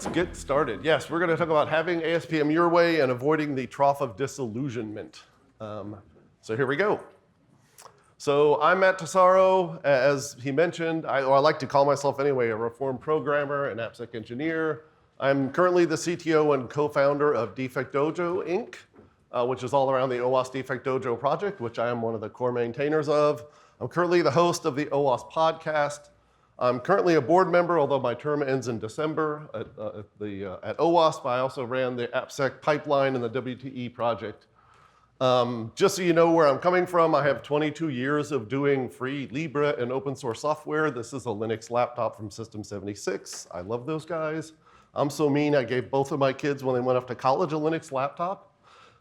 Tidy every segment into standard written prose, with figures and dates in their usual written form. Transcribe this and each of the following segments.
let's get started. Yes, we're going to talk about having ASPM your way and avoiding the trough of disillusionment. So here we go. So I'm Matt Tesauro. As he mentioned, I like to call myself anyway, a reformed programmer and AppSec engineer. I'm currently the CTO and co-founder of Defect Dojo, Inc., which is all around the OWASP Defect Dojo project, which I am one of the core maintainers of. I'm currently the host of the OWASP podcast. I'm currently a board member, although my term ends in December at OWASP. I also ran the AppSec pipeline and the WTE project. Just so you know where I'm coming from, I have 22 years of doing free Libre and open source software. This is a Linux laptop from System 76. I love those guys. I'm so mean, I gave both of my kids when they went off to college a Linux laptop.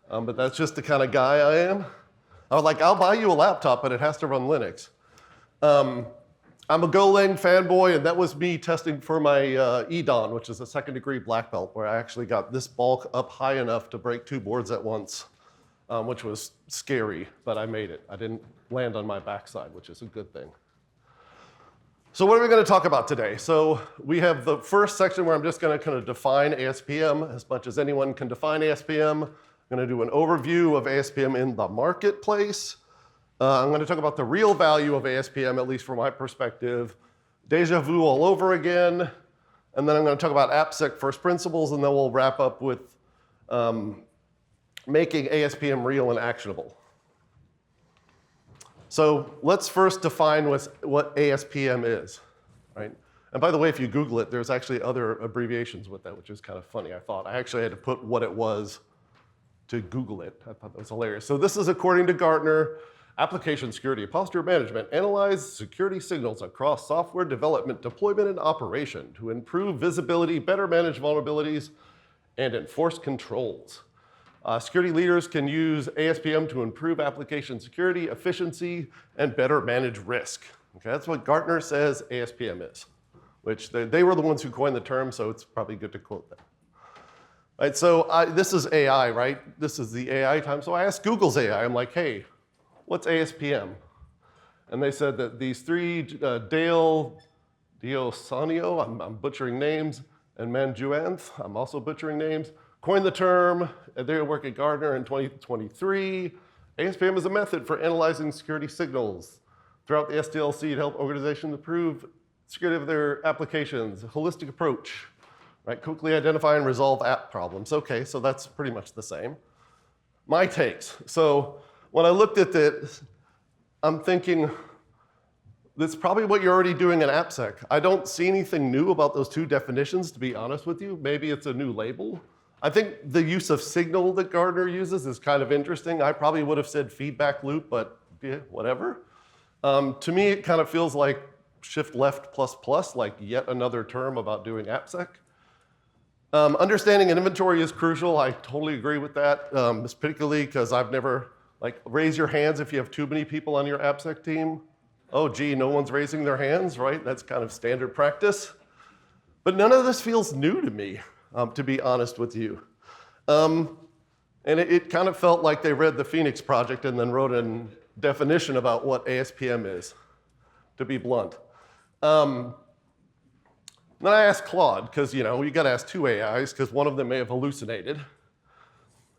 But that's just the kind of guy I am. I was like, I'll buy you a laptop, but it has to run Linux. I'm a Golang fanboy, and that was me testing for my EDON, which is a second degree black belt, where I actually got this bulk up high enough to break two boards at once, which was scary, but I made it. I didn't land on my backside, which is a good thing. So what are we going to talk about today? So we have the first section where I'm just going to kind of define ASPM as much as anyone can define ASPM. I'm going to do an overview of ASPM in the marketplace. I'm going to talk about the real value of ASPM, at least from my perspective. Deja vu all over again. And then I'm going to talk about AppSec first principles, and then we'll wrap up with making ASPM real and actionable. So let's first define what ASPM is, right? And by the way, if you Google it, there's actually other abbreviations with that, which is kind of funny, I thought. I actually had to put what it was to Google it. I thought that was hilarious. So this is according to Gartner. Application security, posture management, analyze security signals across software development, deployment, and operation to improve visibility, better manage vulnerabilities, and enforce controls. Security leaders can use ASPM to improve application security, efficiency, and better manage risk. Okay, that's what Gartner says ASPM is, which they were the ones who coined the term, so it's probably good to quote them. Right, so this is AI, right? This is the AI time. So I asked Google's AI, I'm like, hey, what's ASPM? And they said that these three, Dale Diosanio, I'm butchering names, and Manjuanth, I'm also butchering names, coined the term. They work at Gartner in 2023. ASPM is a method for analyzing security signals throughout the SDLC to help organizations improve security of their applications, a holistic approach, right? Quickly identify and resolve app problems. Okay, so that's pretty much the same. My takes. So when I looked at it, I'm thinking, that's probably what you're already doing in AppSec. I don't see anything new about those two definitions, to be honest with you. Maybe it's a new label. I think the use of signal that Gartner uses is kind of interesting. I probably would have said feedback loop, but yeah, whatever. To me, it kind of feels like shift left plus plus, like yet another term about doing AppSec. Understanding an inventory is crucial. I totally agree with that, particularly because I've never, raise your hands if you have too many people on your AppSec team. Oh, gee, no one's raising their hands, right? That's kind of standard practice. But none of this feels new to me, to be honest with you. And it kind of felt like they read the Phoenix Project and then wrote a definition about what ASPM is, to be blunt. Then I asked Claude, because you got to ask two AIs, because one of them may have hallucinated.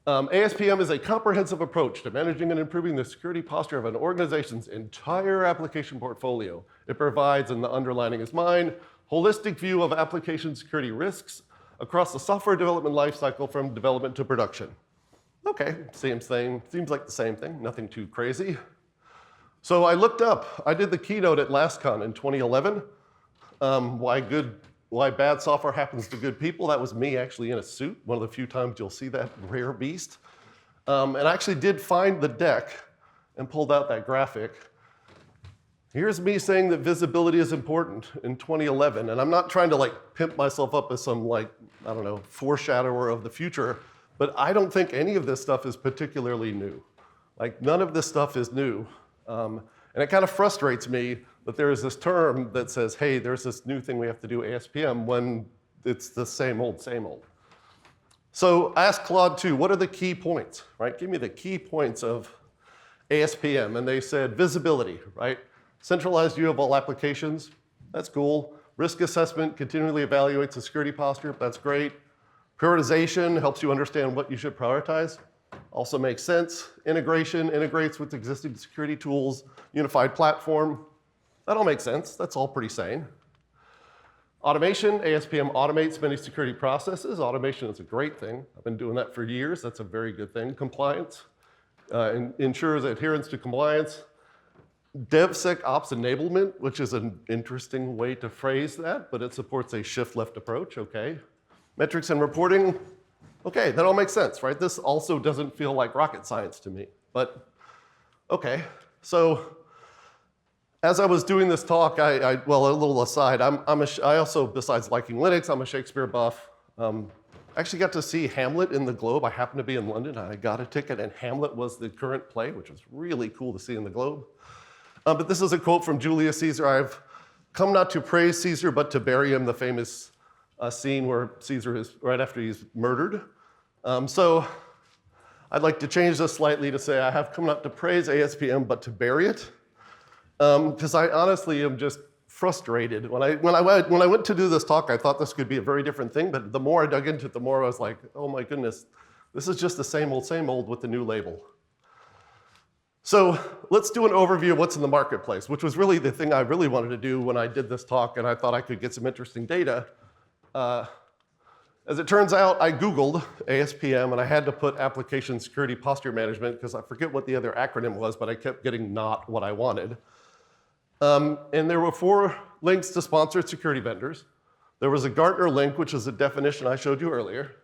ASPM is a comprehensive approach to managing and improving the security posture of an organization's entire application portfolio. It provides, and the underlining is mine, holistic view of application security risks across the software development lifecycle from development to production. Okay, seems like the same thing, nothing too crazy. So I looked up, I did the keynote at LASCON in 2011. Why bad software happens to good people. That was me actually in a suit, one of the few times you'll see that rare beast. And I actually did find the deck and pulled out that graphic. Here's me saying that visibility is important in 2011. And I'm not trying to pimp myself up as some foreshadower of the future, but I don't think any of this stuff is particularly new. None of this stuff is new. And it kind of frustrates me that there is this term that says, hey, there's this new thing we have to do ASPM when it's the same old, same old. So I asked Claude 2, what are the key points, right? Give me the key points of ASPM. And they said visibility, right? Centralized view of all applications, that's cool. Risk assessment continually evaluates the security posture. That's great. Prioritization helps you understand what you should prioritize. Also makes sense. Integration integrates with existing security tools. Unified platform. That all makes sense. That's all pretty sane. Automation, ASPM automates many security processes. Automation is a great thing. I've been doing that for years. That's a very good thing. Compliance ensures adherence to compliance. DevSecOps enablement, which is an interesting way to phrase that, but it supports a shift-left approach, okay. Metrics and reporting, okay, that all makes sense, right? This also doesn't feel like rocket science to me, but okay. So as I was doing this talk, well, a little aside, I also, besides liking Linux, I'm a Shakespeare buff. I actually got to see Hamlet in the Globe. I happened to be in London. I got a ticket, and Hamlet was the current play, which was really cool to see in the Globe. But this is a quote from Julius Caesar. I've come not to praise Caesar, but to bury him, the famous scene where Caesar is right after he's murdered. So I'd like to change this slightly to say I have come not to praise ASPM, but to bury it. Because I honestly am just frustrated. When I went to do this talk, I thought this could be a very different thing, but the more I dug into it, the more I was like, oh my goodness, this is just the same old with the new label. So let's do an overview of what's in the marketplace, which was really the thing I really wanted to do when I did this talk, and I thought I could get some interesting data. As it turns out, I Googled ASPM, and I had to put Application Security Posture Management, because I forget what the other acronym was, but I kept getting not what I wanted. And there were 4 links to sponsored security vendors. There was a Gartner link, which is a definition I showed you earlier.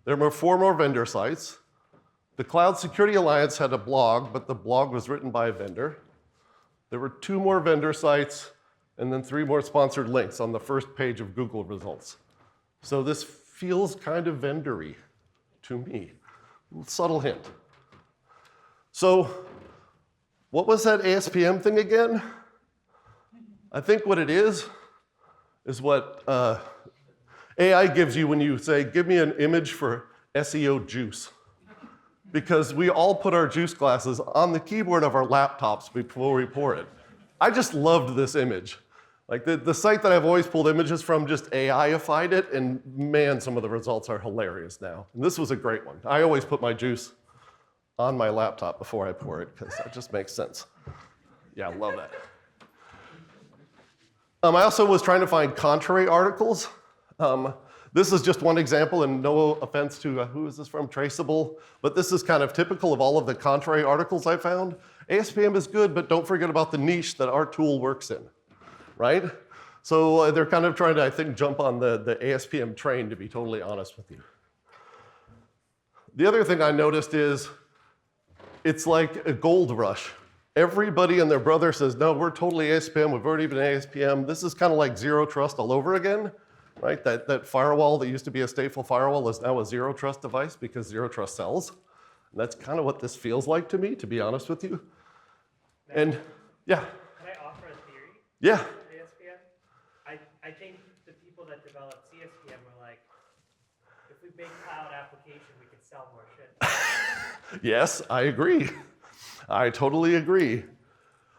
There were 4 more vendor sites. The Cloud Security Alliance had a blog, but the blog was written by a vendor. There were 2 more vendor sites, and then 3 more sponsored links on the first page of Google results. So this feels kind of vendor-y to me. Subtle hint. So what was that ASPM thing again? I think what it is what AI gives you when you say, give me an image for SEO juice. Because we all put our juice glasses on the keyboard of our laptops before we pour it. I just loved this image. Like the site that I've always pulled images from just AI-ified it, and man, some of the results are hilarious now. And this was a great one. I always put my juice on my laptop before I pour it, because that just makes sense. Yeah, I love that. I also was trying to find contrary articles. This is just one example, and no offense to, who is this from, Traceable, but this is kind of typical of all of the contrary articles I found. ASPM is good, but don't forget about the niche that our tool works in, right? So they're kind of trying to, I think, jump on the ASPM train, to be totally honest with you. The other thing I noticed is it's like a gold rush. Everybody and their brother says, no, we're totally ASPM, we've already been ASPM. This is kind of like zero trust all over again. Right? That firewall that used to be a stateful firewall is now a zero trust device because zero trust sells. And that's kind of what this feels like to me, to be honest with you. Now, and yeah. Can I offer a theory? Yeah. ASPM? I think the people that developed CSPM were like, if we make cloud application, we can sell more shit. Yes, I agree. I totally agree.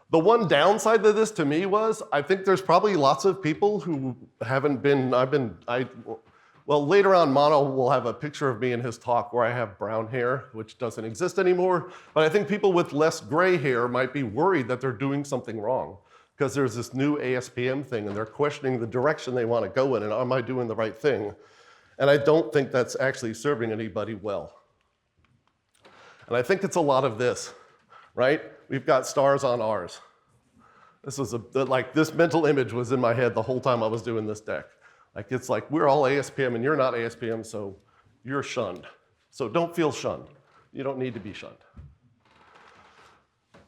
The one downside to this to me was, I think there's probably lots of people who haven't been, well, later on, Mono will have a picture of me in his talk where I have brown hair, which doesn't exist anymore. But I think people with less gray hair might be worried that they're doing something wrong, because there's this new ASPM thing, and they're questioning the direction they want to go in, and am I doing the right thing? And I don't think that's actually serving anybody well. And I think it's a lot of this, right? We've got stars on ours. This was like this mental image was in my head the whole time I was doing this deck. Like it's like we're all ASPM and you're not ASPM, so you're shunned. So don't feel shunned. You don't need to be shunned.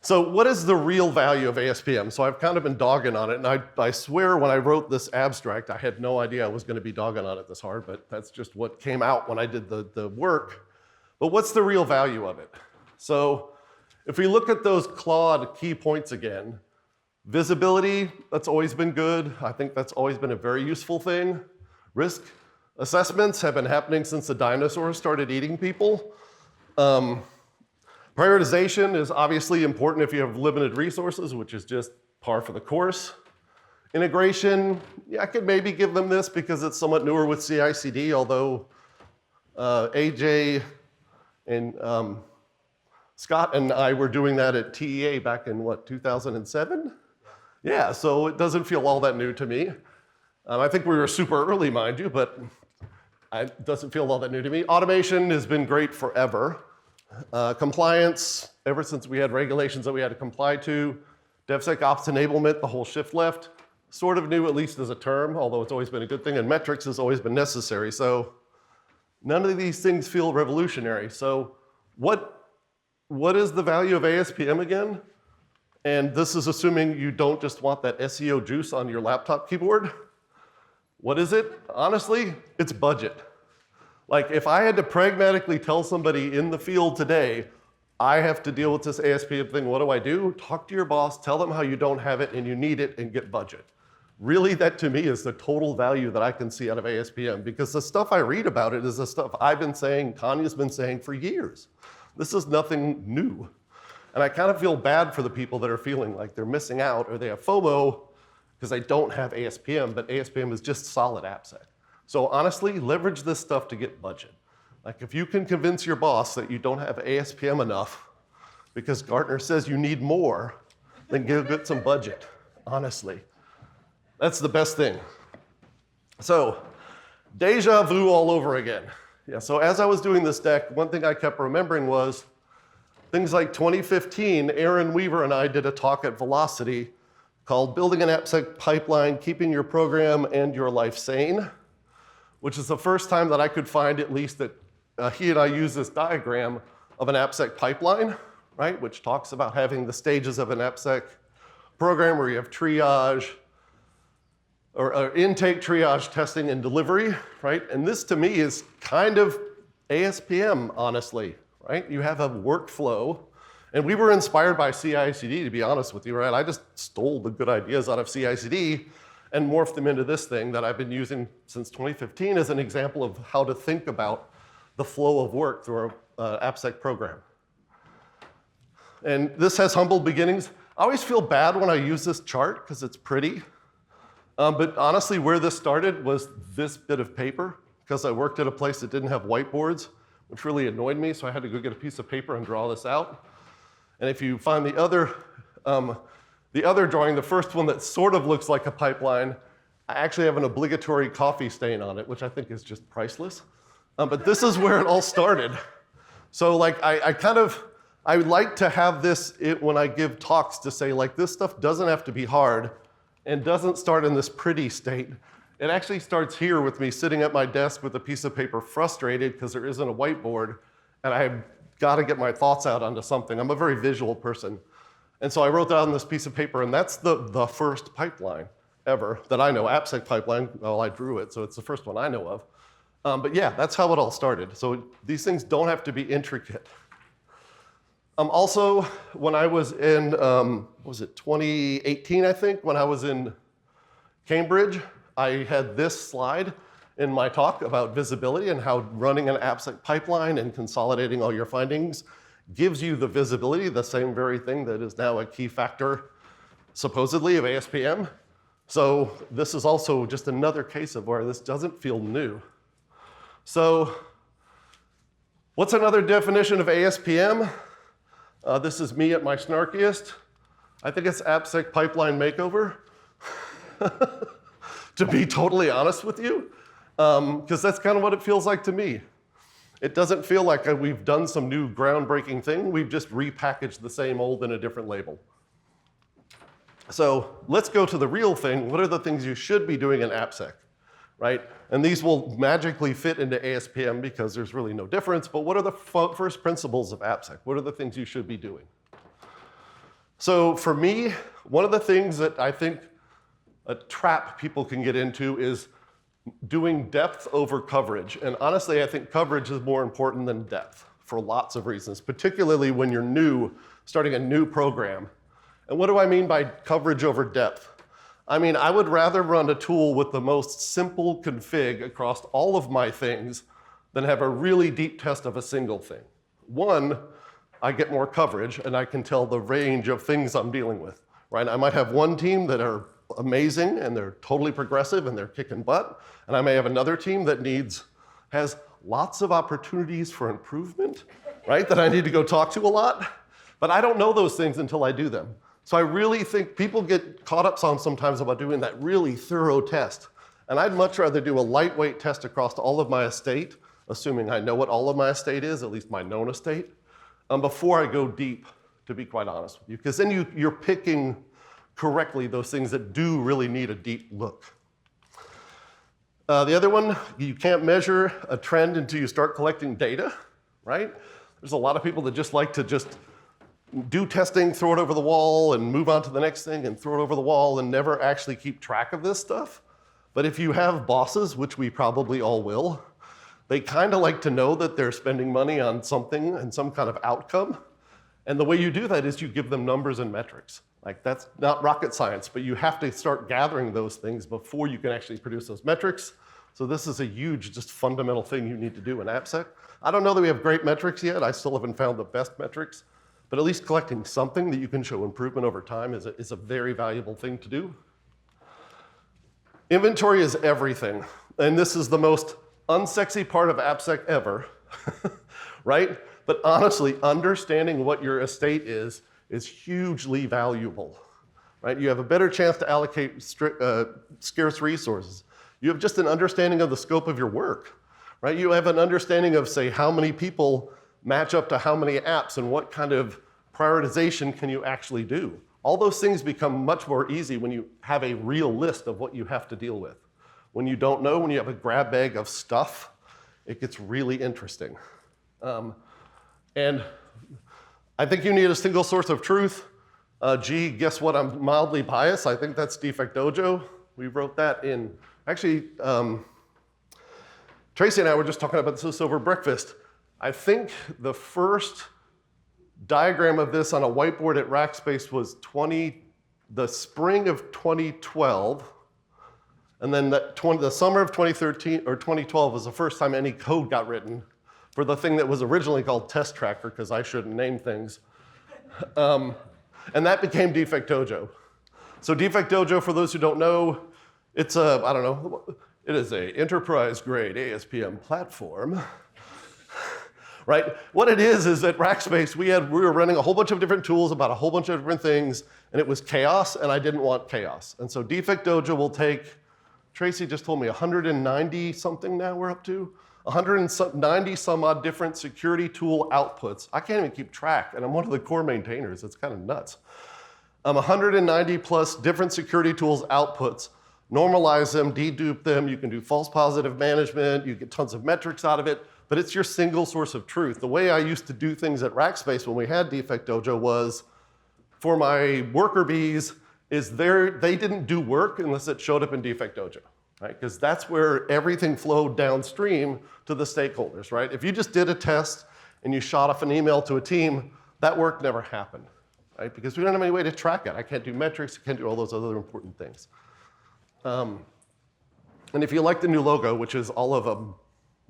So what is the real value of ASPM? So I've kind of been dogging on it, and I swear when I wrote this abstract, I had no idea I was going to be dogging on it this hard, but that's just what came out when I did the work. But what's the real value of it? So if we look at those Claude key points again, visibility, that's always been good. I think that's always been a very useful thing. Risk assessments have been happening since the dinosaurs started eating people. Prioritization is obviously important if you have limited resources, which is just par for the course. Integration, yeah, I could maybe give them this because it's somewhat newer with CI/CD, although AJ and Scott and I were doing that at TEA back in, what, 2007? Yeah, so it doesn't feel all that new to me. I think we were super early, mind you, but it doesn't feel all that new to me. Automation has been great forever. Compliance, ever since we had regulations that we had to comply to. DevSecOps enablement, the whole shift left. Sort of new, at least as a term, although it's always been a good thing, and metrics has always been necessary. So none of these things feel revolutionary. So what is the value of ASPM again? And this is assuming you don't just want that SEO juice on your laptop keyboard. What is it? Honestly, it's budget. Like if I had to pragmatically tell somebody in the field today, I have to deal with this ASPM thing, what do? Talk to your boss, tell them how you don't have it and you need it, and get budget. Really, that to me is the total value that I can see out of ASPM, because the stuff I read about it is the stuff I've been saying, Tanya's been saying for years. This is nothing new. And I kind of feel bad for the people that are feeling like they're missing out or they have FOMO because they don't have ASPM, but ASPM is just solid AppSec. So honestly, leverage this stuff to get budget. Like if you can convince your boss that you don't have ASPM enough because Gartner says you need more, then get some budget, honestly. That's the best thing. So, deja vu all over again. Yeah, so as I was doing this deck, one thing I kept remembering was things like 2015, Aaron Weaver and I did a talk at Velocity called Building an AppSec Pipeline, Keeping Your Program and Your Life Sane, which is the first time that I could find at least that he and I used this diagram of an AppSec pipeline, right, which talks about having the stages of an AppSec program where you have triage, or intake, triage, testing, and delivery, right? And this to me is kind of ASPM, honestly, right? You have a workflow, and we were inspired by CI/CD, to be honest with you, right? I just stole the good ideas out of CI/CD and morphed them into this thing that I've been using since 2015 as an example of how to think about the flow of work through an AppSec program. And this has humble beginnings. I always feel bad when I use this chart because it's pretty. But honestly, where this started was this bit of paper, because I worked at a place that didn't have whiteboards, which really annoyed me, so I had to go get a piece of paper and draw this out. And if you find the other drawing, the first one that sort of looks like a pipeline, I actually have an obligatory coffee stain on it, which I think is just priceless. But this is where it all started. So like I like to have this when I give talks to say like this stuff doesn't have to be hard and doesn't start in this pretty state. It actually starts here with me sitting at my desk with a piece of paper frustrated because there isn't a whiteboard and I've got to get my thoughts out onto something. I'm a very visual person. And so I wrote down this piece of paper, and that's the first pipeline ever that I know, AppSec pipeline. Well, I drew it, so it's the first one I know of. But yeah, that's how it all started. So these things don't have to be intricate. Also, when I was in, was it 2018, I think, when I was in Cambridge, I had this slide in my talk about visibility and how running an AppSec pipeline and consolidating all your findings gives you the visibility, the same very thing that is now a key factor, supposedly, of ASPM. So this is also just another case of where this doesn't feel new. So what's another definition of ASPM? This is me at my snarkiest. I think it's AppSec pipeline makeover, to be totally honest with you, because that's kind of what it feels like to me. It doesn't feel like we've done some new groundbreaking thing. We've just repackaged the same old in a different label. So let's go to the real thing. What are the things you should be doing in AppSec, right? And these will magically fit into ASPM because there's really no difference, but what are the first principles of AppSec? What are the things you should be doing? So for me, one of the things that I think a trap people can get into is doing depth over coverage. And honestly, I think coverage is more important than depth for lots of reasons, particularly when you're new, starting a new program. And what do I mean by coverage over depth? I mean, I would rather run a tool with the most simple config across all of my things than have a really deep test of a single thing. One, I get more coverage and I can tell the range of things I'm dealing with, right? I might have one team that are amazing and they're totally progressive and they're kicking butt. And I may have another team that has lots of opportunities for improvement, right? That I need to go talk to a lot. But I don't know those things until I do them. So I really think people get caught up on sometimes about doing that really thorough test. And I'd much rather do a lightweight test across all of my estate, assuming I know what all of my estate is, at least my known estate, before I go deep, to be quite honest with you. Because then you're picking correctly those things that do really need a deep look. The other one, you can't measure a trend until you start collecting data, right? There's a lot of people that just like to just do testing, throw it over the wall, and move on to the next thing, and throw it over the wall, and never actually keep track of this stuff. But if you have bosses, which we probably all will, they kind of like to know that they're spending money on something and some kind of outcome. And the way you do that is you give them numbers and metrics. Like, that's not rocket science, but you have to start gathering those things before you can actually produce those metrics. So this is a huge, just fundamental thing you need to do in AppSec. I don't know that we have great metrics yet. I still haven't found the best metrics. But at least collecting something that you can show improvement over time is a very valuable thing to do. Inventory is everything. And this is the most unsexy part of AppSec ever, right? But honestly, understanding what your estate is hugely valuable, right? You have a better chance to allocate scarce resources. You have just an understanding of the scope of your work, right? You have an understanding of, say, how many people match up to how many apps and what kind of prioritization can you actually do. All those things become much more easy when you have a real list of what you have to deal with. When you don't know, when you have a grab bag of stuff, it gets really interesting. And I think you need a single source of truth. Gee, guess what? I'm mildly biased. I think that's Defect Dojo. We wrote that in, actually, Tracy and I were just talking about this over breakfast. I think the first diagram of this on a whiteboard at Rackspace was the spring of 2012. And then the summer of 2013 or 2012 was the first time any code got written for the thing that was originally called Test Tracker, because I shouldn't name things. And that became Defect Dojo. So Defect Dojo, for those who don't know, it's it is a enterprise-grade ASPM platform. Right? What it is at Rackspace, we were running a whole bunch of different tools about a whole bunch of different things, and it was chaos, and I didn't want chaos. And so Defect Dojo will take, Tracy just told me 190 something now we're up to, 190 some odd different security tool outputs. I can't even keep track, and I'm one of the core maintainers. It's kind of nuts. 190 plus different security tools outputs. Normalize them, dedupe them. You can do false positive management. You get tons of metrics out of it. But it's your single source of truth. The way I used to do things at Rackspace when we had Defect Dojo was, for my worker bees, they didn't do work unless it showed up in Defect Dojo, right? Because that's where everything flowed downstream to the stakeholders, right? If you just did a test and you shot off an email to a team, that work never happened, right? Because we don't have any way to track it. I can't do metrics, I can't do all those other important things. And if you like the new logo, which is all of a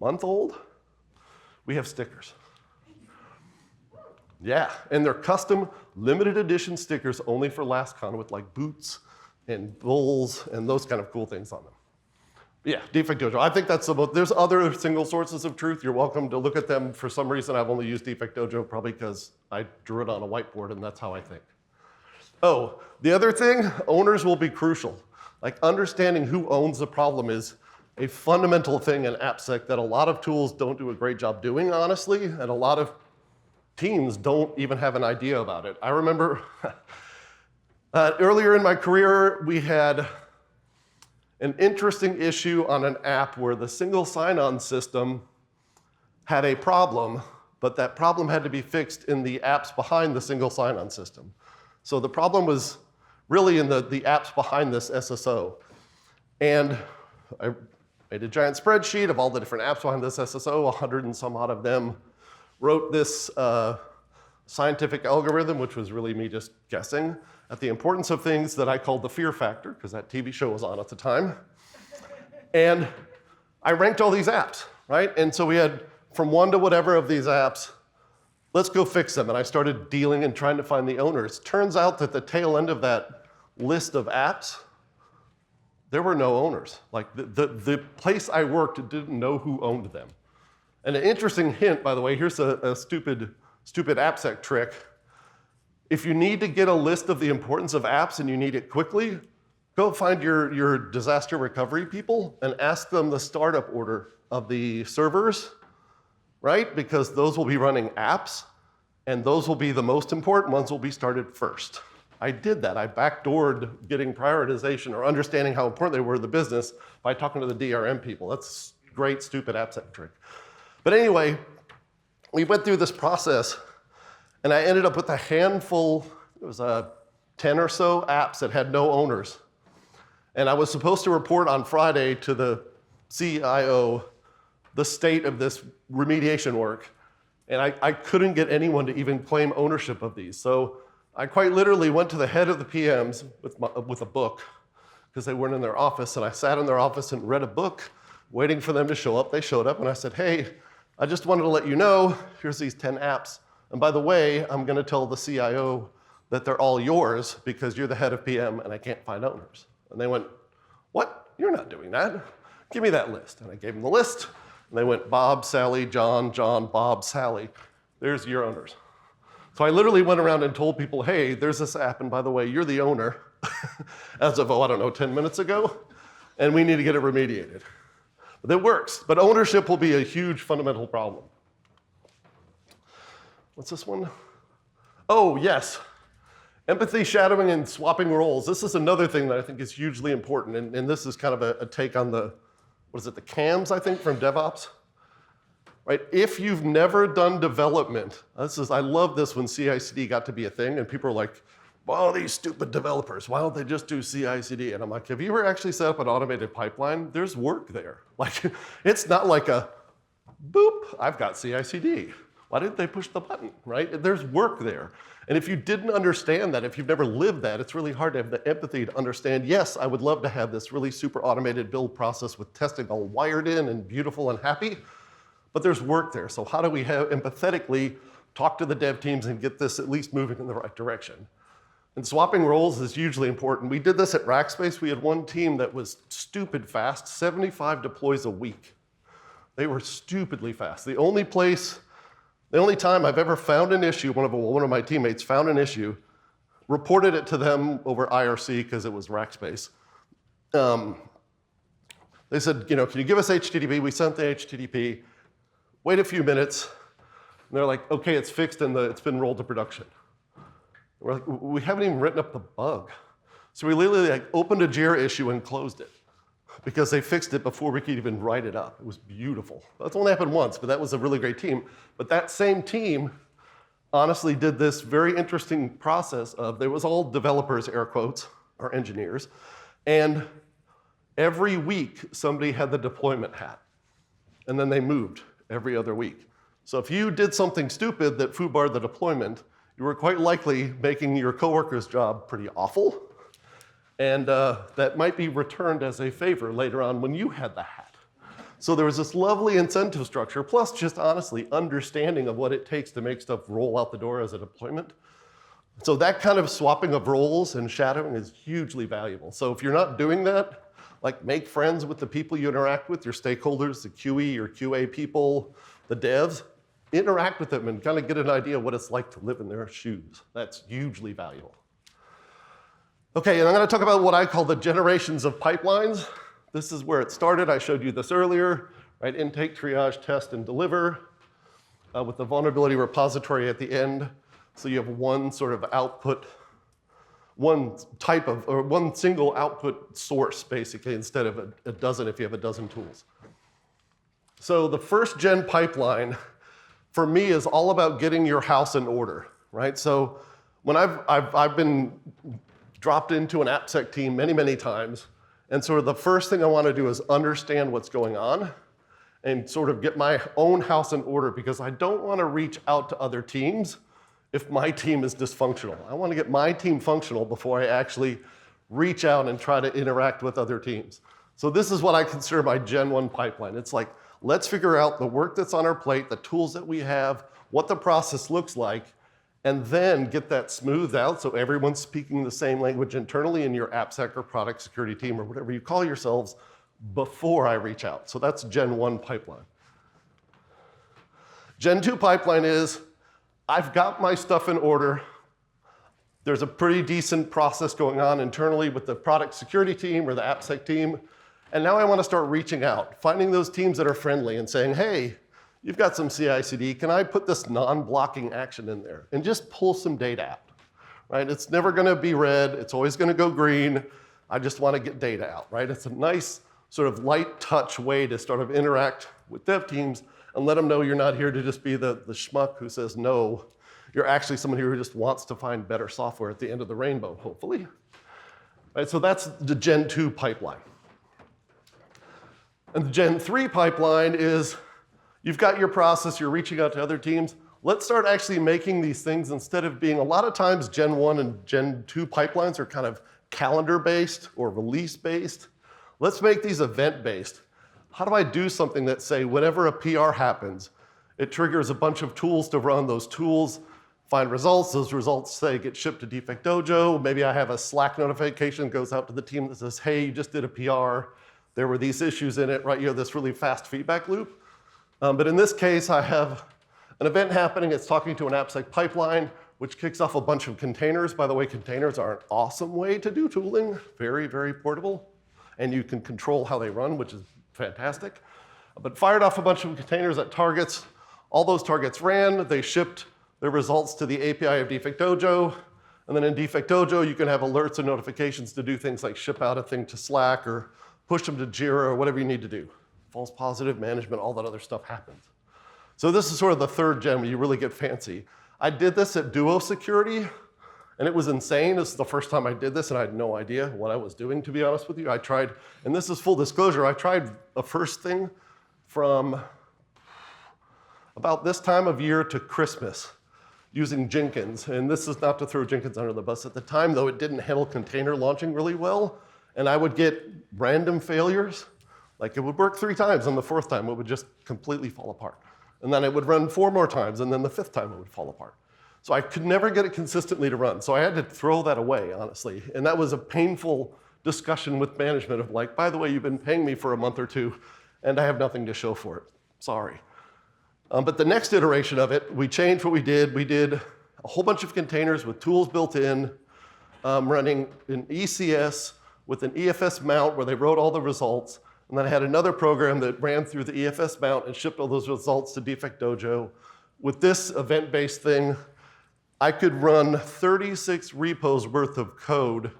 month old, we have stickers. Yeah, and they're custom, limited edition stickers only for LASCON with like boots and bulls and those kind of cool things on them. Yeah, Defect Dojo. I think that's there's other single sources of truth. You're welcome to look at them. For some reason, I've only used Defect Dojo, probably because I drew it on a whiteboard and that's how I think. Oh, the other thing, owners will be crucial. Like, understanding who owns the problem is a fundamental thing in AppSec that a lot of tools don't do a great job doing, honestly, and a lot of teams don't even have an idea about it. I remember earlier in my career, we had an interesting issue on an app where the single sign-on system had a problem, but that problem had to be fixed in the apps behind the single sign-on system. So the problem was really in the apps behind this SSO. And I made a giant spreadsheet of all the different apps behind this SSO, 100 and some odd of them. Wrote this scientific algorithm, which was really me just guessing at the importance of things that I called the fear factor, because that TV show was on at the time. And I ranked all these apps, right? And so we had from 1 to whatever of these apps, let's go fix them. And I started dealing and trying to find the owners. Turns out that the tail end of that list of apps there were no owners. Like the place I worked didn't know who owned them. And an interesting hint, by the way, here's a stupid AppSec trick. If you need to get a list of the importance of apps and you need it quickly, go find your disaster recovery people and ask them the startup order of the servers, right? Because those will be running apps, and those will be the most important ones will be started first. I did that. I backdoored getting prioritization or understanding how important they were to the business by talking to the DRM people. That's a great, stupid AppSec trick. But anyway, we went through this process, and I ended up with a handful, it was 10 or so apps that had no owners. And I was supposed to report on Friday to the CIO the state of this remediation work. And I couldn't get anyone to even claim ownership of these. So I quite literally went to the head of the PMs with a book, because they weren't in their office, and I sat in their office and read a book, waiting for them to show up. They showed up, and I said, hey, I just wanted to let you know, here's these 10 apps. And by the way, I'm going to tell the CIO that they're all yours because you're the head of PM and I can't find owners. And they went, what? You're not doing that. Give me that list. And I gave them the list. And they went, Bob, Sally, John, Bob, Sally. There's your owners. So I literally went around and told people, hey, there's this app, and by the way, you're the owner as of, 10 minutes ago, and we need to get it remediated. But it works. But ownership will be a huge fundamental problem. What's this one? Oh, yes. Empathy, shadowing, and swapping roles. This is another thing that I think is hugely important, and this is kind of a take on the CAMs, I think, from DevOps. Right? If you've never done development, I love this when CI/CD got to be a thing, and people are like, well, these stupid developers, why don't they just do CI/CD? And I'm like, have you ever actually set up an automated pipeline? There's work there. Like, it's not like a boop, I've got CI/CD. Why didn't they push the button, right? There's work there. And if you didn't understand that, if you've never lived that, it's really hard to have the empathy to understand, yes, I would love to have this really super automated build process with testing all wired in and beautiful and happy, but there's work there. So how do we empathetically talk to the dev teams and get this at least moving in the right direction? And swapping roles is hugely important. We did this at Rackspace. We had one team that was stupid fast, 75 deploys a week. They were stupidly fast. The only time I've ever found an issue, one of my teammates found an issue, reported it to them over IRC because it was Rackspace. They said, can you give us HTTP? We sent the HTTP. Wait a few minutes. And they're like, okay, it's fixed and it's been rolled to production. We're like, we haven't even written up the bug. So we literally opened a JIRA issue and closed it because they fixed it before we could even write it up. It was beautiful. That's only happened once, but that was a really great team. But that same team honestly did this very interesting process of, there was all developers, air quotes, or engineers, and every week somebody had the deployment hat, and then they moved every other week. So if you did something stupid that foobarred the deployment, you were quite likely making your coworker's job pretty awful, and that might be returned as a favor later on when you had the hat. So there was this lovely incentive structure, plus just honestly understanding of what it takes to make stuff roll out the door as a deployment. So that kind of swapping of roles and shadowing is hugely valuable. So if you're not doing that, make friends with the people you interact with, your stakeholders, the QE or QA people, the devs, interact with them and kind of get an idea of what it's like to live in their shoes. That's hugely valuable. Okay, and I'm going to talk about what I call the generations of pipelines. This is where it started. I showed you this earlier, right? Intake, triage, test, and deliver with the vulnerability repository at the end. So you have one sort of output, one single output source, basically, instead of a dozen if you have a dozen tools. So the first gen pipeline, for me, is all about getting your house in order, right? So when I've been dropped into an AppSec team many, many times, and sort of the first thing I want to do is understand what's going on and sort of get my own house in order, because I don't want to reach out to other teams if my team is dysfunctional. I want to get my team functional before I actually reach out and try to interact with other teams. So this is what I consider my Gen 1 pipeline. It's like, let's figure out the work that's on our plate, the tools that we have, what the process looks like, and then get that smoothed out so everyone's speaking the same language internally in your AppSec or product security team or whatever you call yourselves before I reach out. So that's Gen 1 pipeline. Gen 2 pipeline is, I've got my stuff in order. There's a pretty decent process going on internally with the product security team or the AppSec team. And now I want to start reaching out, finding those teams that are friendly and saying, hey, you've got some CI/CD. Can I put this non-blocking action in there and just pull some data out? Right? It's never going to be red. It's always going to go green. I just want to get data out. Right? It's a nice sort of light touch way to sort of interact with dev teams and let them know you're not here to just be the schmuck who says no. You're actually someone who just wants to find better software at the end of the rainbow, hopefully. Right? So that's the Gen 2 pipeline. And the Gen 3 pipeline is, you've got your process, you're reaching out to other teams. Let's start actually making these things instead of being, a lot of times Gen 1 and Gen 2 pipelines are kind of calendar-based or release-based. Let's make these event-based. How do I do something that, say, whenever a PR happens, it triggers a bunch of tools to run. Those tools find results. Those results, say, get shipped to Defect Dojo. Maybe I have a Slack notification that goes out to the team that says, hey, you just did a PR. There were these issues in it, right? You have this really fast feedback loop. But in this case, I have an event happening. It's talking to an AppSec pipeline, which kicks off a bunch of containers. By the way, containers are an awesome way to do tooling. Very, very portable. And you can control how they run, which is fantastic. But fired off a bunch of containers at targets. All those targets ran. They shipped their results to the API of Defect Dojo. And then in Defect Dojo, you can have alerts and notifications to do things like ship out a thing to Slack or push them to Jira or whatever you need to do. False positive management, all that other stuff happens. So this is sort of the third gen where you really get fancy. I did this at Duo Security, and it was insane. This is the first time I did this, and I had no idea what I was doing, to be honest with you. I tried, and this is full disclosure, I tried a first thing from about this time of year to Christmas using Jenkins. And this is not to throw Jenkins under the bus. At the time, though, it didn't handle container launching really well. And I would get random failures. Like it would work 3 times, and the 4th time it would just completely fall apart. And then it would run 4 more times, and then the 5th time it would fall apart. So I could never get it consistently to run. So I had to throw that away, honestly. And that was a painful discussion with management of like, by the way, you've been paying me for a month or 2, and I have nothing to show for it. Sorry. But the next iteration of it, we changed what we did. We did a whole bunch of containers with tools built in, running in ECS, with an EFS mount where they wrote all the results. And then I had another program that ran through the EFS mount and shipped all those results to Defect Dojo. With this event-based thing, I could run 36 repos worth of code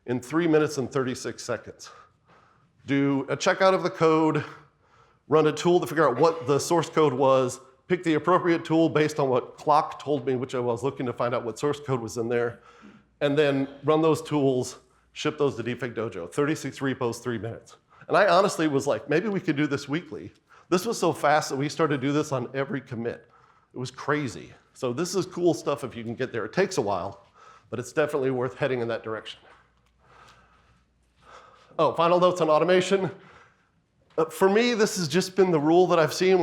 in 3 minutes and 36 seconds. Do a checkout of the code, run a tool to figure out what the source code was, pick the appropriate tool based on what clock told me, which I was looking to find out what source code was in there, and then run those tools, ship those to Defect Dojo. 36 repos, 3 minutes. And I honestly was like, maybe we could do this weekly. This was so fast that we started to do this on every commit. It was crazy. So this is cool stuff if you can get there. It takes a while, but it's definitely worth heading in that direction. Oh, final notes on automation. For me, this has just been the rule that I've seen.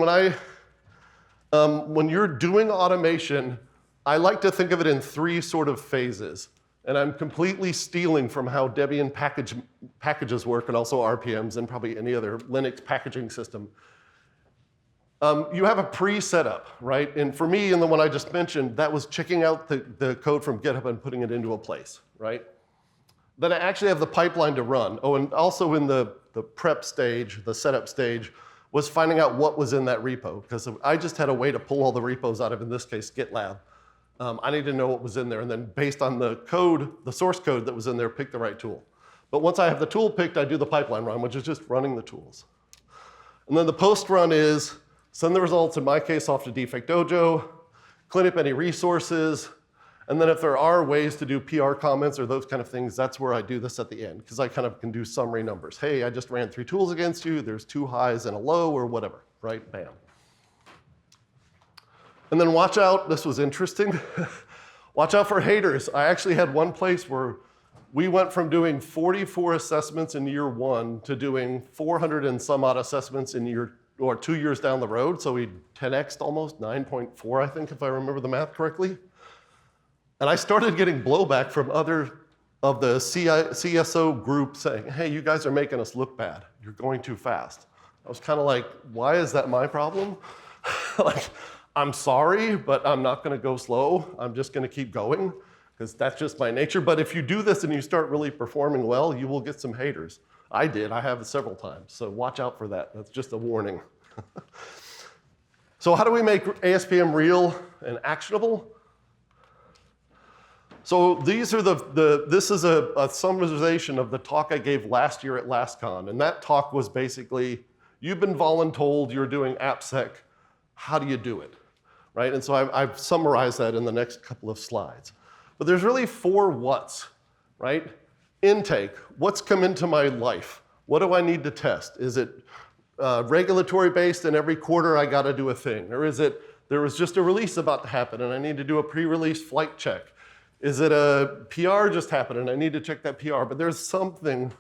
When you're doing automation, I like to think of it in 3 sort of phases. And I'm completely stealing from how Debian packages work and also RPMs and probably any other Linux packaging system. You have a pre-setup, right? And for me, in the one I just mentioned, that was checking out the code from GitHub and putting it into a place, right? Then I actually have the pipeline to run. Oh, and also in the prep stage, the setup stage, was finding out what was in that repo. Because I just had a way to pull all the repos out of, in this case, GitLab. I need to know what was in there, and then based on the code, the source code that was in there, pick the right tool. But once I have the tool picked, I do the pipeline run, which is just running the tools. And then the post run is send the results, in my case, off to Defect Dojo, clean up any resources, and then if there are ways to do PR comments or those kind of things, that's where I do this at the end, because I kind of can do summary numbers. Hey, I just ran 3 tools against you, there's 2 highs and a low, or whatever, right? Bam. And then watch out, this was interesting. Watch out for haters. I actually had one place where we went from doing 44 assessments in year 1 to doing 400 and some odd assessments in 2 years down the road. So we 10x'd almost, 9.4, I think, if I remember the math correctly. And I started getting blowback from other of the CSO group saying, hey, you guys are making us look bad. You're going too fast. I was kind of like, why is that my problem? Like, I'm sorry, but I'm not going to go slow. I'm just going to keep going because that's just my nature. But if you do this and you start really performing well, you will get some haters. I did. I have several times. So watch out for that. That's just a warning. So how do we make ASPM real and actionable? So these are this is a summarization of the talk I gave last year at LASCON. And that talk was basically, you've been voluntold you're doing AppSec. How do you do it? Right? And so I've summarized that in the next couple of slides. But there's really 4 whats, right? Intake, what's come into my life? What do I need to test? Is it regulatory based and every quarter I gotta do a thing? Or is it, there was just a release about to happen and I need to do a pre-release flight check? Is it a PR just happened and I need to check that PR? But there's something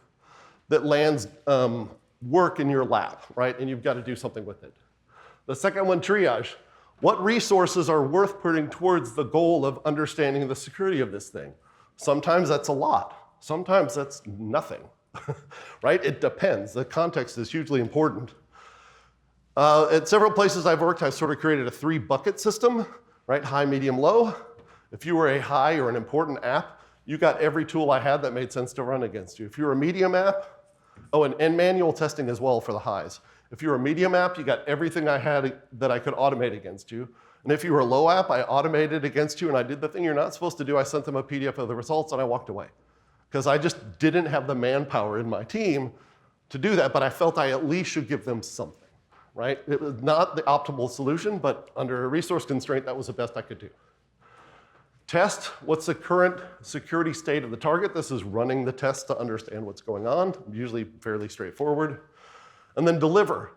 that lands work in your lap, right? And you've got to do something with it. The second one, triage. What resources are worth putting towards the goal of understanding the security of this thing? Sometimes that's a lot. Sometimes that's nothing, right? It depends. The context is hugely important. At several places I've worked, I've sort of created a 3-bucket system, right? High, medium, low. If you were a high or an important app, you got every tool I had that made sense to run against you. If you were a medium app, and manual testing as well for the highs. If you were a medium app, you got everything I had that I could automate against you. And if you were a low app, I automated against you and I did the thing you're not supposed to do. I sent them a PDF of the results and I walked away. Because I just didn't have the manpower in my team to do that, but I felt I at least should give them something, right? It was not the optimal solution, but under a resource constraint, that was the best I could do. Test, what's the current security state of the target? This is running the test to understand what's going on, usually fairly straightforward. And then deliver,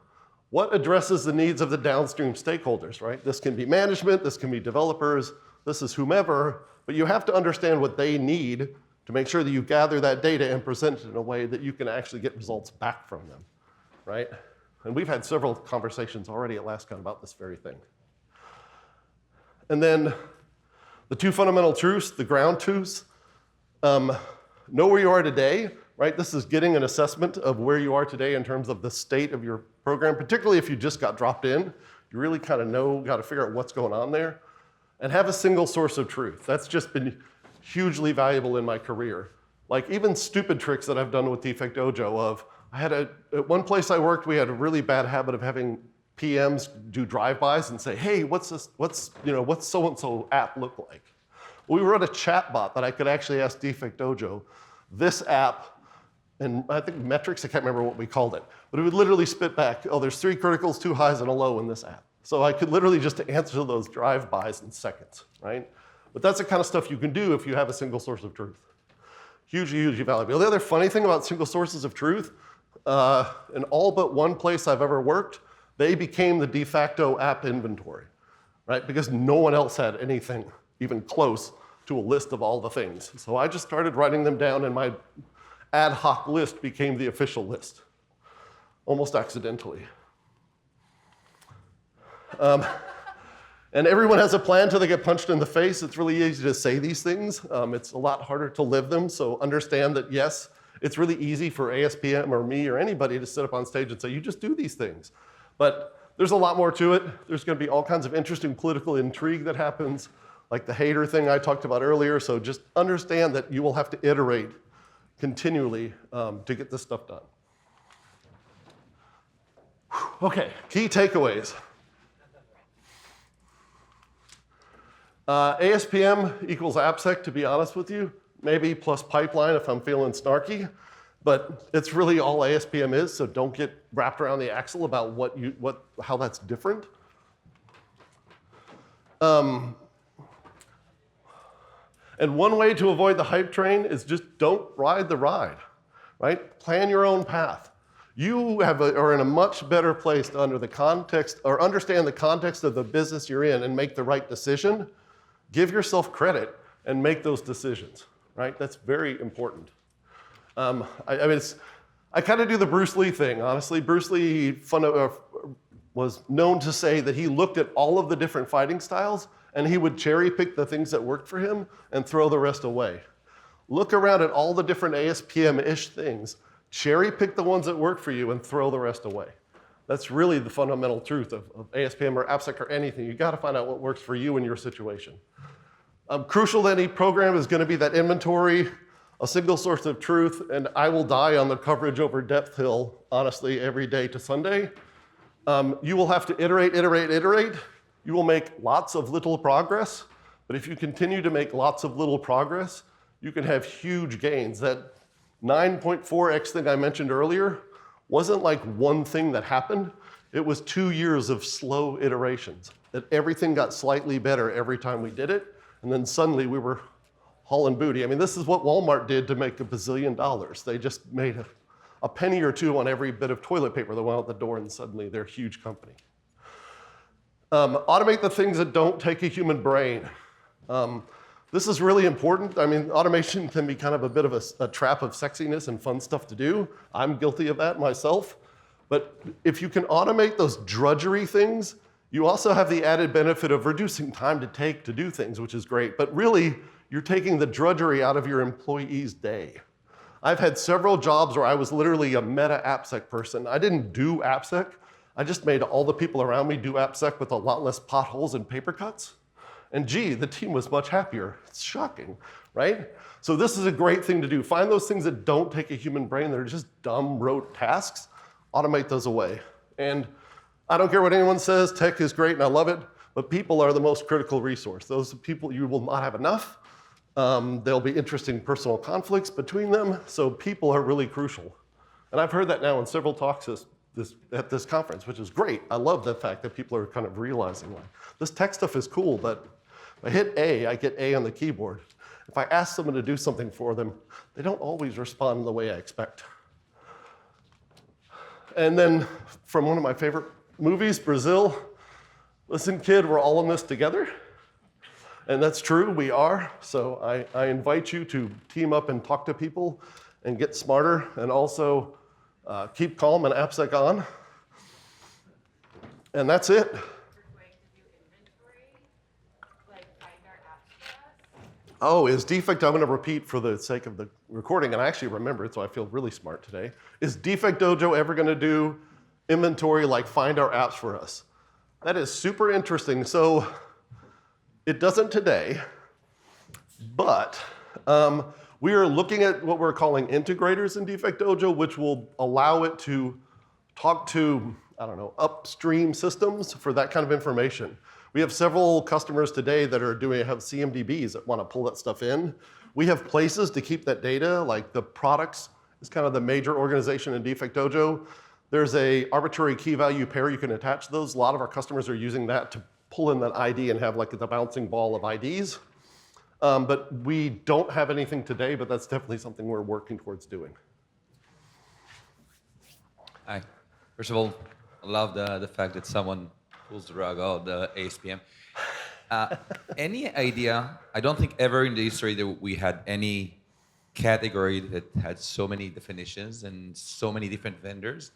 what addresses the needs of the downstream stakeholders, right? This can be management, this can be developers, this is whomever, but you have to understand what they need to make sure that you gather that data and present it in a way that you can actually get results back from them, right? And we've had several conversations already at LASCON about this very thing. And then the 2 fundamental truths, the ground truths, know where you are today, right? This is getting an assessment of where you are today in terms of the state of your program, particularly if you just got dropped in. You really kind of got to figure out what's going on there. And have a single source of truth. That's just been hugely valuable in my career. Like even stupid tricks that I've done with Defect Dojo of, at one place I worked, we had a really bad habit of having PMs do drive-bys and say, hey, what's so-and-so app look like? We wrote a chat bot that I could actually ask Defect Dojo, this app, and I think metrics, I can't remember what we called it, but it would literally spit back, oh, there's 3 criticals, 2 highs, and a low in this app. So I could literally just answer those drive-bys in seconds, right? But that's the kind of stuff you can do if you have a single source of truth. Hugely, hugely valuable. The other funny thing about single sources of truth, in all but one place I've ever worked, they became the de facto app inventory, right? Because no one else had anything even close to a list of all the things. So I just started writing them down and my ad hoc list became the official list, almost accidentally. And everyone has a plan till they get punched in the face. It's really easy to say these things. It's a lot harder to live them, so understand that yes, it's really easy for ASPM or me or anybody to sit up on stage and say, you just do these things. But there's a lot more to it. There's going to be all kinds of interesting political intrigue that happens, like the hater thing I talked about earlier. So just understand that you will have to iterate continually to get this stuff done. Okay, key takeaways. ASPM equals AppSec, to be honest with you, maybe plus pipeline if I'm feeling snarky, but it's really all ASPM is, so don't get wrapped around the axle about how that's different. And one way to avoid the hype train is just don't ride the ride, right? Plan your own path. You are in a much better place to understand the context of the business you're in and make the right decision. Give yourself credit and make those decisions, right? That's very important. I kind of do the Bruce Lee thing, honestly. Bruce Lee was known to say that he looked at all of the different fighting styles and he would cherry pick the things that worked for him and throw the rest away. Look around at all the different ASPM-ish things, cherry pick the ones that work for you and throw the rest away. That's really the fundamental truth of ASPM or AppSec or anything. You gotta find out what works for you in your situation. Crucial to any program is gonna be that inventory, a single source of truth, and I will die on the coverage over depth hill, honestly, every day to Sunday. You will have to iterate. You will make lots of little progress, but if you continue to make lots of little progress, you can have huge gains. That 9.4x thing I mentioned earlier wasn't like one thing that happened. It was 2 years of slow iterations, that everything got slightly better every time we did it, and then suddenly we were hauling booty. I mean, this is what Walmart did to make $1 billion. They just made a penny or two on every bit of toilet paper that went out the door, and suddenly they're a huge company. Automate the things that don't take a human brain. This is really important. I mean, automation can be kind of a bit of a trap of sexiness and fun stuff to do. I'm guilty of that myself. But if you can automate those drudgery things, you also have the added benefit of reducing time to take to do things, which is great. But really, you're taking the drudgery out of your employee's day. I've had several jobs where I was literally a meta AppSec person. I didn't do AppSec. I just made all the people around me do AppSec with a lot less potholes and paper cuts. And gee, the team was much happier. It's shocking, right? So this is a great thing to do. Find those things that don't take a human brain, that are just dumb rote tasks, automate those away. And I don't care what anyone says, tech is great and I love it, but people are the most critical resource. Those people, you will not have enough. There'll be interesting personal conflicts between them, so people are really crucial. And I've heard that now in several talks at this conference, which is great. I love the fact that people are kind of realizing, like, this tech stuff is cool, but if I hit A, I get A on the keyboard. If I ask someone to do something for them, they don't always respond in the way I expect. And then from one of my favorite movies, Brazil, listen, kid, we're all in this together. And that's true, we are. So I invite you to team up and talk to people and get smarter, and also keep calm and AppSec on. And that's it. Oh, is defect, I'm going to repeat for the sake of the recording, and I actually remember it, so I feel really smart today. Is Defect Dojo ever going to do inventory like find our apps for us? That is super interesting. So it doesn't today, but we are looking at what we're calling integrators in Defect Dojo, which will allow it to talk to, I don't know, upstream systems for that kind of information. We have several customers today that have CMDBs that want to pull that stuff in. We have places to keep that data, like the products is kind of the major organization in Defect Dojo. There's a arbitrary key value pair you can attach to those. A lot of our customers are using that to pull in that ID and have like the bouncing ball of IDs. But we don't have anything today, but that's definitely something we're working towards doing. Hi. First of all, I love the fact that someone pulls the rug out, the ASPM. Any idea, I don't think ever in the history that we had any category that had so many definitions and so many different vendors.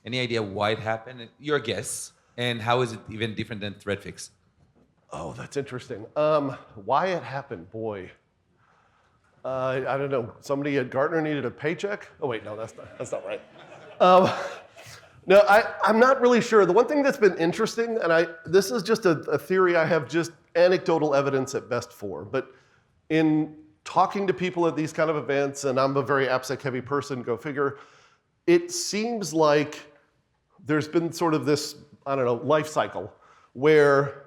Any idea why it happened? Your guess. And how is it even different than ThreadFix? Oh, that's interesting. Why it happened, boy. I don't know. Somebody at Gartner needed a paycheck? Oh wait, no, that's not right. No, I'm not really sure. The one thing that's been interesting, and this is just a theory I have just anecdotal evidence at best for, but in talking to people at these kind of events, and I'm a very AppSec heavy person, go figure, it seems like there's been sort of this, I don't know, life cycle where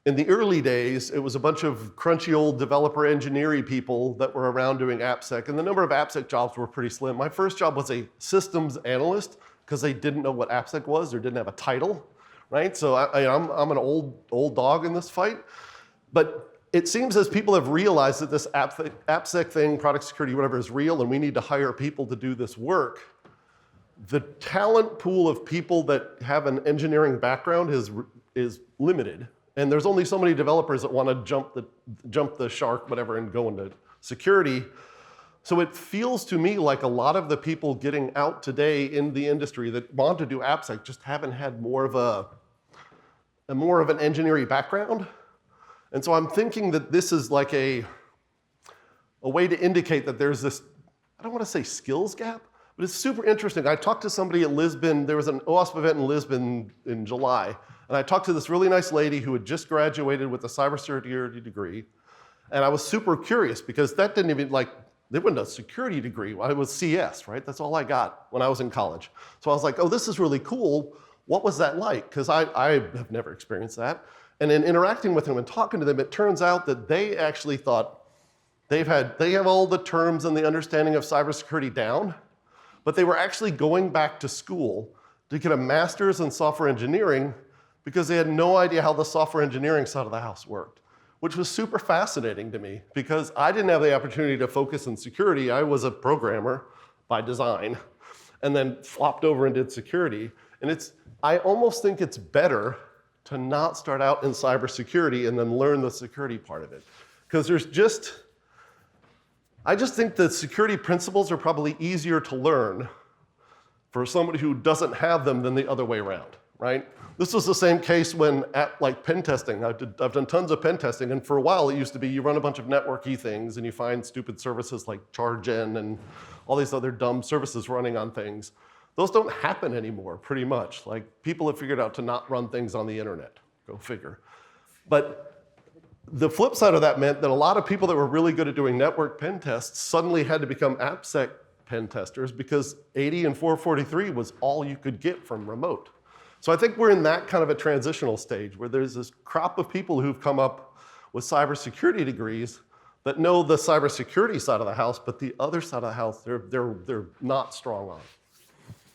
in the early days, it was a bunch of crunchy old developer engineering people that were around doing AppSec, and the number of AppSec jobs were pretty slim. My first job was a systems analyst because they didn't know what AppSec was or didn't have a title, right? So I'm an old dog in this fight. But it seems as people have realized that this AppSec thing, product security, whatever, is real, and we need to hire people to do this work, the talent pool of people that have an engineering background is limited. And there's only so many developers that want to jump the shark, whatever, and go into security. So it feels to me like a lot of the people getting out today in the industry that want to do AppSec just haven't had more of an engineering background. And so I'm thinking that this is like a way to indicate that there's this, I don't want to say skills gap, but it's super interesting. I talked to somebody at Lisbon. There was an OWASP event in Lisbon in July. And I talked to this really nice lady who had just graduated with a cybersecurity degree. And I was super curious because that didn't even there wasn't a security degree. I was CS, right? That's all I got when I was in college. So I was like, oh, this is really cool. What was that like? Because I have never experienced that. And in interacting with them and talking to them, it turns out that they actually thought they have all the terms and the understanding of cybersecurity down, but they were actually going back to school to get a master's in software engineering because they had no idea how the software engineering side of the house worked, which was super fascinating to me because I didn't have the opportunity to focus in security. I was a programmer by design and then flopped over and did security. And I almost think it's better to not start out in cybersecurity and then learn the security part of it. Because I just think that security principles are probably easier to learn for somebody who doesn't have them than the other way around, right? This was the same case when at pen testing. I've done tons of pen testing, and for a while it used to be you run a bunch of networky things and you find stupid services like chargen and all these other dumb services running on things. Those don't happen anymore, pretty much. Like, people have figured out to not run things on the internet. Go figure. But the flip side of that meant that a lot of people that were really good at doing network pen tests suddenly had to become AppSec pen testers because 80 and 443 was all you could get from remote. So I think we're in that kind of a transitional stage where there's this crop of people who've come up with cybersecurity degrees that know the cybersecurity side of the house, but the other side of the house, they're not strong on.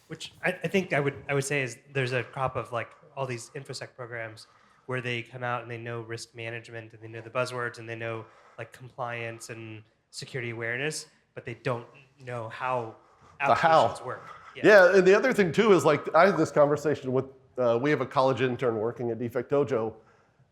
Which I think I would say is there's a crop of all these InfoSec programs where they come out and they know risk management and they know the buzzwords and they know compliance and security awareness, but they don't know how applications work. Yeah, and the other thing too is I had this conversation with, we have a college intern working at Defect Dojo,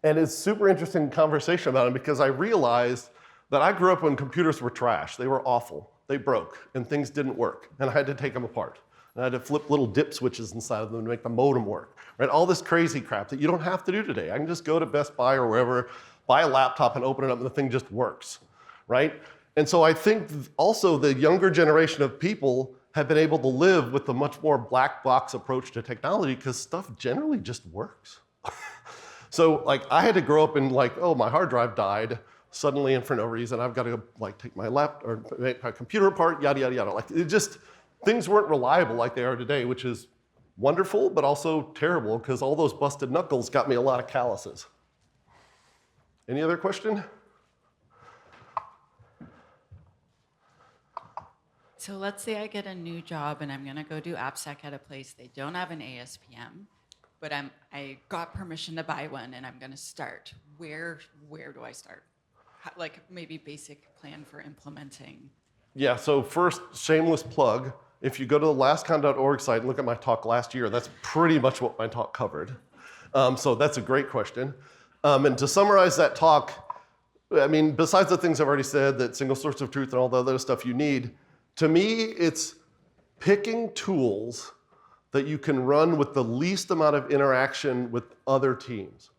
and it's super interesting conversation about him because I realized that I grew up when computers were trash. They were awful. They broke, and things didn't work, and I had to take them apart. And I had to flip little dip switches inside of them to make the modem work, right? All this crazy crap that you don't have to do today. I can just go to Best Buy or wherever, buy a laptop and open it up and the thing just works, right? And so I think also the younger generation of people have been able to live with a much more black box approach to technology because stuff generally just works. So I had to grow up in oh, my hard drive died suddenly and for no reason. I've got to go take my laptop or make my computer apart, yada, yada, yada. Things weren't reliable like they are today, which is wonderful, but also terrible because all those busted knuckles got me a lot of calluses. Any other question? So let's say I get a new job and I'm going to go do AppSec at a place. They don't have an ASPM, but I got permission to buy one and I'm going to start. Where do I start? Maybe basic plan for implementing. Yeah, so first, shameless plug. If you go to the LASCON.org site and look at my talk last year, that's pretty much what my talk covered. So that's a great question. And to summarize that talk, I mean, besides the things I've already said, that single source of truth and all the other stuff you need, to me, it's picking tools that you can run with the least amount of interaction with other teams.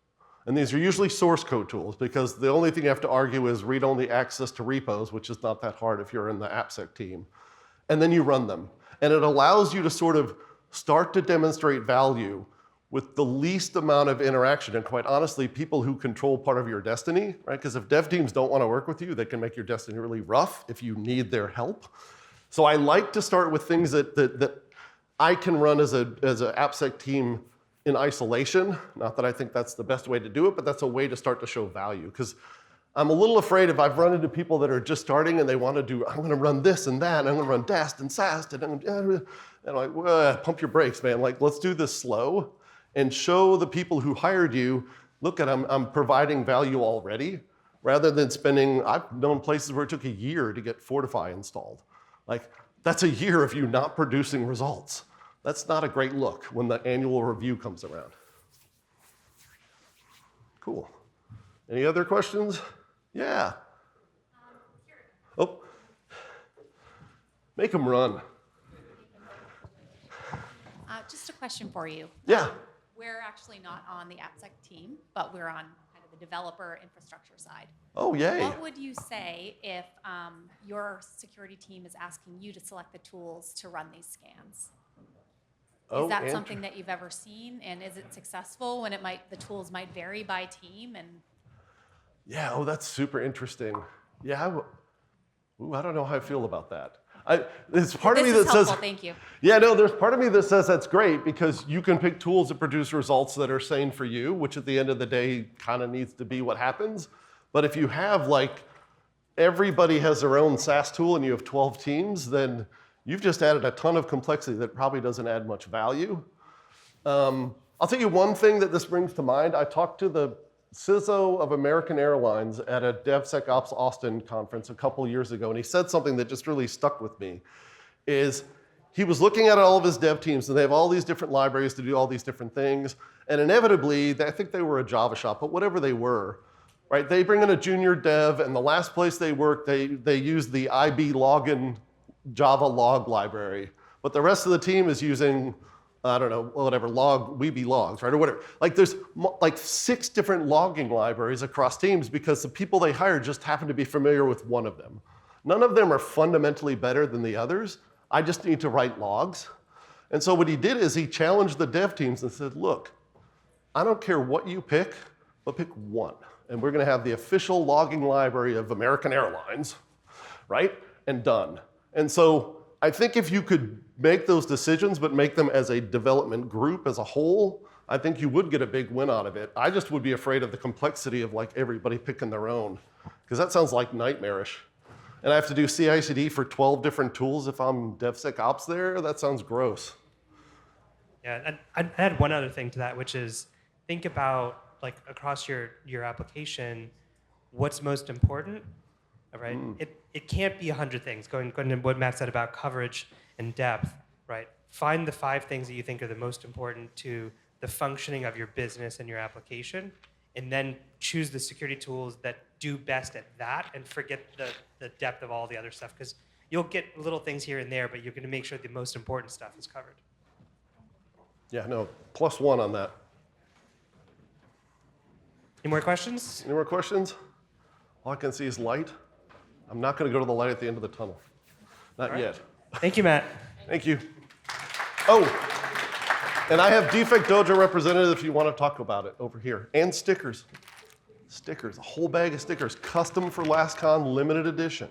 And these are usually source code tools because the only thing you have to argue is read-only access to repos, which is not that hard if you're in the AppSec team. And then you run them. And it allows you to sort of start to demonstrate value with the least amount of interaction. And quite honestly, people who control part of your destiny, right? Because if dev teams don't want to work with you, they can make your destiny really rough if you need their help. So I like to start with things that I can run as an AppSec team in isolation. Not that I think that's the best way to do it, but that's a way to start to show value. Because I'm a little afraid if I've run into people that are just starting and they want to do, I'm going to run this and that, and I'm going to run DAST and SAST, and I'm like, well, pump your brakes, man. Let's do this slow and show the people who hired you, look, I'm providing value already, rather than spending, I've known places where it took a year to get Fortify installed. That's a year of you not producing results. That's not a great look when the annual review comes around. Cool. Any other questions? Yeah. Oh. Make them run. Just a question for you. Yeah. We're actually not on the AppSec team, but we're on kind the developer infrastructure side. Oh, yay. What would you say if your security team is asking you to select the tools to run these scans? Oh, Is that something that you've ever seen, and is it successful when the tools might vary by team? And Yeah, oh, that's super interesting. Yeah, I don't know how I feel about that. There's part of me this that is helpful, says, thank you. yeah, no, there's part of me that says that's great because you can pick tools that produce results that are sane for you, which at the end of the day kind of needs to be what happens. But if you have like everybody has their own SaaS tool and you have 12 teams, then you've just added a ton of complexity that probably doesn't add much value. I'll tell you one thing that this brings to mind. I talked to the CISO of American Airlines at a DevSecOps Austin conference a couple years ago, and he said something that just really stuck with me, is he was looking at all of his dev teams, and they have all these different libraries to do all these different things, and inevitably, I think they were a Java shop, but whatever they were, right? They bring in a junior dev, and the last place they worked, they use the IB login Java log library, but the rest of the team is using, I don't know, whatever, Weeby logs, right, or whatever. Like there's like 6 different logging libraries across teams because the people they hired just happen to be familiar with one of them. None of them are fundamentally better than the others. I just need to write logs. And so what he did is he challenged the dev teams and said, look, I don't care what you pick, but pick one. And we're going to have the official logging library of American Airlines, right? And done. And so I think if you could make those decisions, but make them as a development group as a whole, I think you would get a big win out of it. I just would be afraid of the complexity of like everybody picking their own, because that sounds like nightmarish. And I have to do CI/CD for 12 different tools if I'm DevSecOps there. That sounds gross. Yeah, and I had one other thing to that, which is think about like across your application, what's most important, right? It can't be 100 things. Going to what Matt said about coverage and depth, right? Find the 5 things that you think are the most important to the functioning of your business and your application, and then choose the security tools that do best at that, and forget the depth of all the other stuff, because you'll get little things here and there, but you're going to make sure the most important stuff is covered. Yeah, no, +1 on that. Any more questions? Any more questions? All I can see is light. I'm not going to go to the light at the end of the tunnel. Not yet. Thank you, Matt. Thank you. Oh, and I have Defect Dojo representative if you want to talk about it over here. And stickers. Stickers, a whole bag of stickers, custom for LASCON, limited edition.